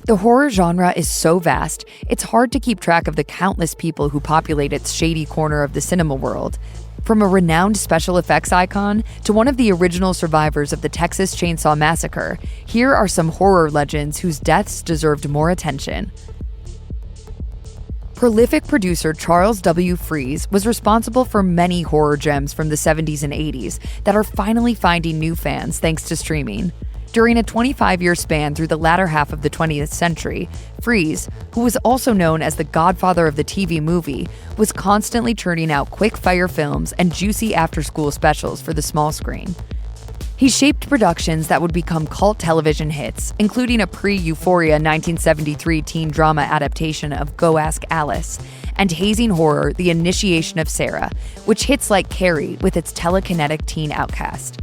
The horror genre is so vast, it's hard to keep track of the countless people who populate its shady corner of the cinema world. From a renowned special effects icon to one of the original survivors of the Texas Chainsaw Massacre, here are some horror legends whose deaths deserved more attention. Prolific producer Charles W. Freese was responsible for many horror gems from the 70s and 80s that are finally finding new fans thanks to streaming. During a 25-year span through the latter half of the 20th century, Freese, who was also known as the godfather of the TV movie, was constantly churning out quick-fire films and juicy after-school specials for the small screen. He shaped productions that would become cult television hits, including a pre-Euphoria 1973 teen drama adaptation of Go Ask Alice, and hazing horror The Initiation of Sarah, which hits like Carrie with its telekinetic teen outcast.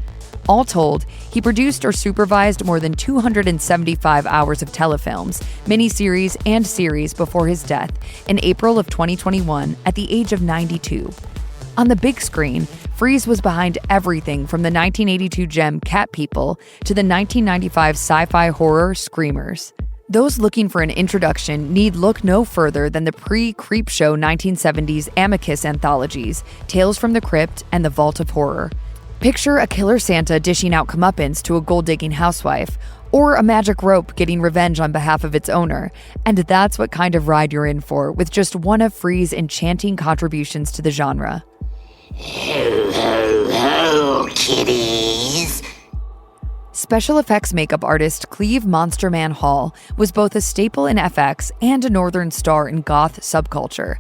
All told, he produced or supervised more than 275 hours of telefilms, miniseries, and series before his death in April of 2021 at the age of 92. On the big screen, Freese was behind everything from the 1982 gem Cat People to the 1995 sci-fi horror Screamers. Those looking for an introduction need look no further than the pre-Creepshow 1970s Amicus anthologies, Tales from the Crypt and The Vault of Horror. Picture a killer Santa dishing out comeuppance to a gold-digging housewife, or a magic rope getting revenge on behalf of its owner, and that's what kind of ride you're in for with just one of Freese's enchanting contributions to the genre. Ho, ho, ho, kitties! Special effects makeup artist Cleve "Monster Man" Hall was both a staple in FX and a northern star in goth subculture.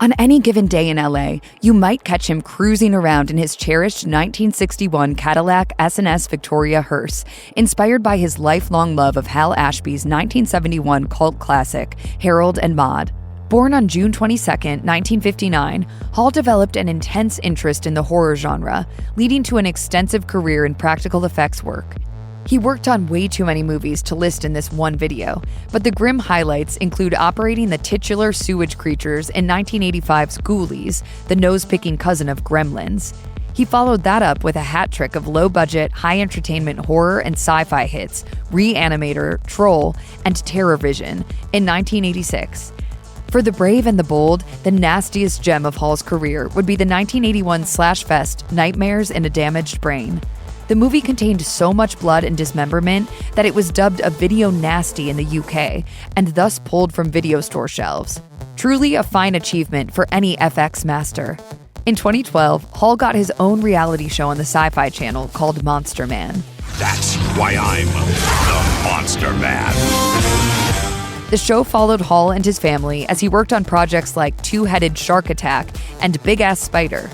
On any given day in LA, you might catch him cruising around in his cherished 1961 Cadillac S&S Victoria hearse, inspired by his lifelong love of Hal Ashby's 1971 cult classic, Harold and Maude. Born on June 22, 1959, Hall developed an intense interest in the horror genre, leading to an extensive career in practical effects work. He worked on way too many movies to list in this one video, but the grim highlights include operating the titular sewage creatures in 1985's Ghoulies, the nose-picking cousin of Gremlins. He followed that up with a hat trick of low-budget, high-entertainment horror and sci-fi hits, Reanimator, Troll, and Terror Vision in 1986. For the brave and the bold, the nastiest gem of Hall's career would be the 1981 slash fest Nightmares in a Damaged Brain. The movie contained so much blood and dismemberment that it was dubbed a video nasty in the UK, and thus pulled from video store shelves. Truly a fine achievement for any FX master. In 2012, Hall got his own reality show on the Sci-Fi Channel called Monster Man. That's why I'm the Monster Man. The show followed Hall and his family as he worked on projects like Two-Headed Shark Attack and Big Ass Spider.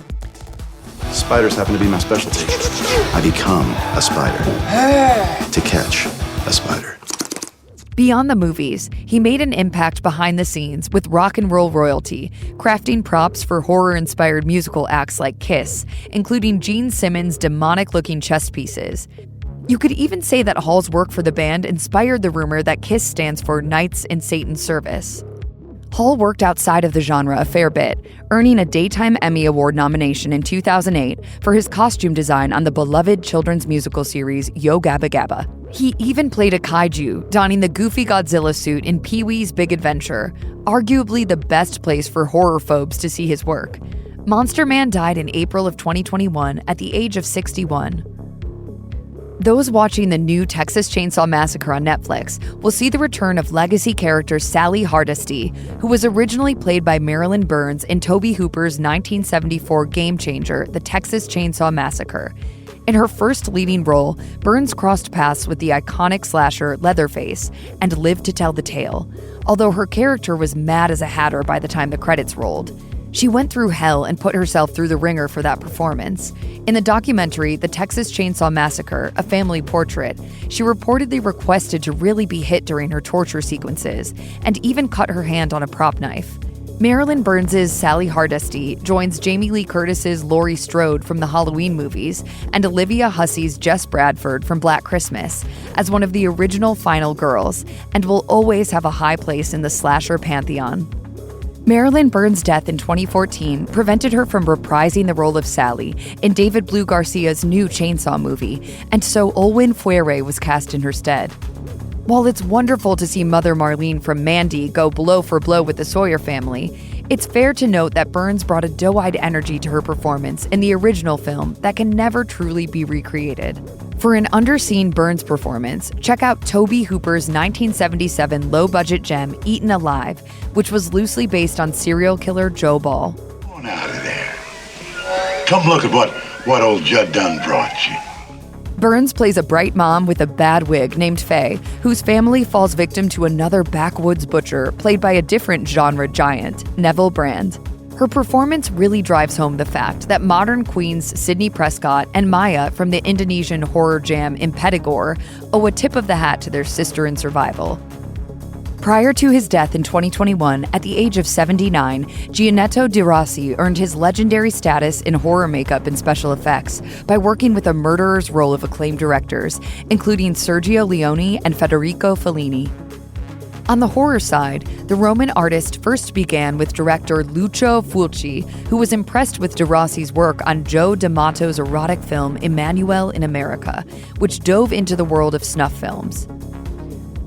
Spiders happen to be my specialty. I become a spider to catch a spider. Beyond the movies, he made an impact behind the scenes with rock and roll royalty, crafting props for horror-inspired musical acts like Kiss, including Gene Simmons' demonic-looking chest pieces. You could even say that Hall's work for the band inspired the rumor that KISS stands for Knights in Satan's Service. Hall worked outside of the genre a fair bit, earning a Daytime Emmy Award nomination in 2008 for his costume design on the beloved children's musical series Yo Gabba Gabba. He even played a kaiju, donning the goofy Godzilla suit in Pee-wee's Big Adventure, arguably the best place for horror phobes to see his work. Monster Man died in April of 2021 at the age of 61. Those watching the new Texas Chainsaw Massacre on Netflix will see the return of legacy character Sally Hardesty, who was originally played by Marilyn Burns in Tobe Hooper's 1974 game changer, The Texas Chainsaw Massacre. In her first leading role, Burns crossed paths with the iconic slasher Leatherface and lived to tell the tale, although her character was mad as a hatter by the time the credits rolled. She went through hell and put herself through the ringer for that performance. In the documentary, The Texas Chainsaw Massacre, A Family Portrait, she reportedly requested to really be hit during her torture sequences, and even cut her hand on a prop knife. Marilyn Burns' Sally Hardesty joins Jamie Lee Curtis's Laurie Strode from the Halloween movies and Olivia Hussey's Jess Bradford from Black Christmas as one of the original final girls, and will always have a high place in the slasher pantheon. Marilyn Burns' death in 2014 prevented her from reprising the role of Sally in David Blue Garcia's new Chainsaw movie, and so Olwen Fouéré was cast in her stead. While it's wonderful to see Mother Marlene from Mandy go blow for blow with the Sawyer family, it's fair to note that Burns brought a doe-eyed energy to her performance in the original film that can never truly be recreated. For an underseen Burns performance, check out Tobe Hooper's 1977 low-budget gem Eaten Alive, which was loosely based on serial killer Joe Ball. Come on out of there. Come look at what old Judd Dunn brought you. Burns plays a bright mom with a bad wig named Faye, whose family falls victim to another backwoods butcher played by a different genre giant, Neville Brand. Her performance really drives home the fact that modern queens Sidney Prescott and Maya from the Indonesian horror jam Impetigore owe a tip of the hat to their sister in survival. Prior to his death in 2021, at the age of 79, Giannetto De Rossi earned his legendary status in horror makeup and special effects by working with a murderer's roll of acclaimed directors, including Sergio Leone and Federico Fellini. On the horror side, the Roman artist first began with director Lucio Fulci, who was impressed with De Rossi's work on Joe D'Amato's erotic film Emmanuel in America, which dove into the world of snuff films.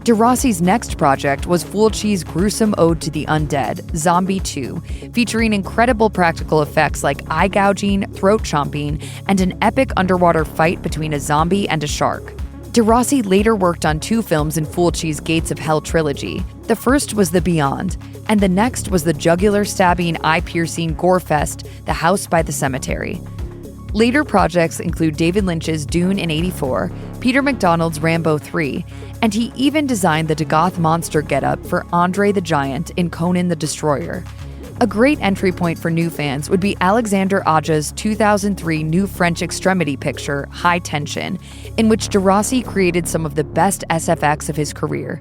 De Rossi's next project was Fulci's gruesome ode to the undead, Zombie 2, featuring incredible practical effects like eye gouging, throat chomping, and an epic underwater fight between a zombie and a shark. De Rossi later worked on 2 films in Fulci's Gates of Hell trilogy. The first was The Beyond, and the next was the jugular-stabbing, eye-piercing gore fest, The House by the Cemetery. Later projects include David Lynch's Dune in '84, Peter McDonald's Rambo 3, and he even designed the Dagoth monster getup for Andre the Giant in Conan the Destroyer. A great entry point for new fans would be Alexander Aja's 2003 new French extremity picture, High Tension, in which De Rossi created some of the best SFX of his career.